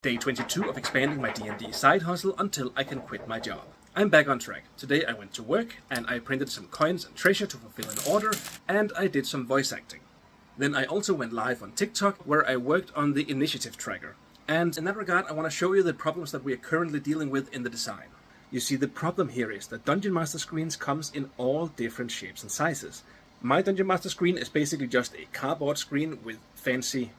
Day 22 of expanding my D&D side hustle until I can quit my job. I'm back on track. Today I went to work and I printed some coins and treasure to fulfill an order, and I did some voice acting. Then I also went live on TikTok where I worked on the initiative tracker. And in that regard I want to show you the problems that we are currently dealing with in the design. You see, the problem here is that Dungeon Master screens comes in all different shapes and sizes. My Dungeon Master screen is basically just a cardboard screen with fancy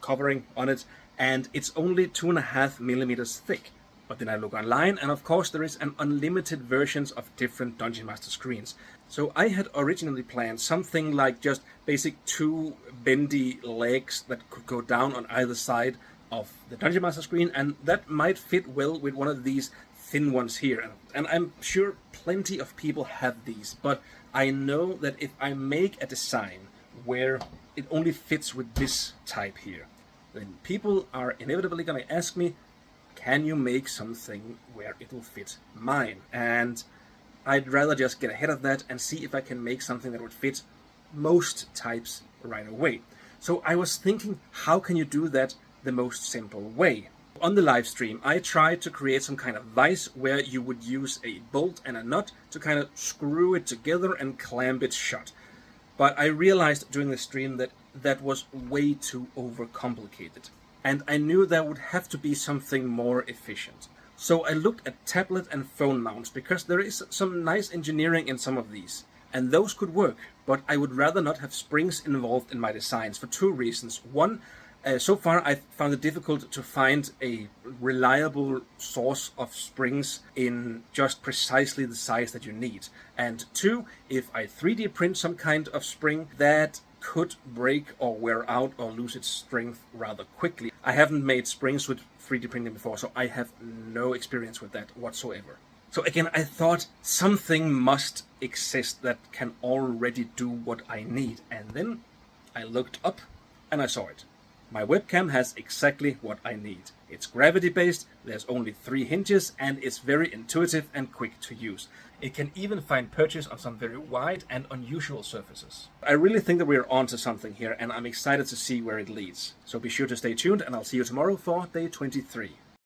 covering on it, and it's only 2.5 millimeters thick. But then I look online, and of course there is an unlimited versions of different Dungeon Master screens. So I had originally planned something like just basic 2 bendy legs that could go down on either side of the Dungeon Master screen, and that might fit well with one of these thin ones here. And I'm sure plenty of people have these, but I know that if I make a design where it only fits with this type here, then people are inevitably going to ask me, can you make something where it will fit mine? And I'd rather just get ahead of that and see if I can make something that would fit most types right away. So I was thinking, how can you do that the most simple way? On the live stream, I tried to create some kind of vise where you would use a bolt and a nut to kind of screw it together and clamp it shut. But I realized during the stream that that was way too overcomplicated. And I knew there would have to be something more efficient. So I looked at tablet and phone mounts because there is some nice engineering in some of these. And those could work, but I would rather not have springs involved in my designs for 2 reasons. One, so far I found it difficult to find a reliable source of springs in just precisely the size that you need. And 2, if I 3D print some kind of spring, that could break or wear out or lose its strength rather quickly. I haven't made springs with 3D printing before, so I have no experience with that whatsoever. So again, I thought something must exist that can already do what I need. And then I looked up and I saw it. My webcam has exactly what I need. It's gravity-based, there's only 3 hinges, and it's very intuitive and quick to use. It can even find purchase on some very wide and unusual surfaces. I really think that we're onto something here, and I'm excited to see where it leads. So be sure to stay tuned, and I'll see you tomorrow for day 23.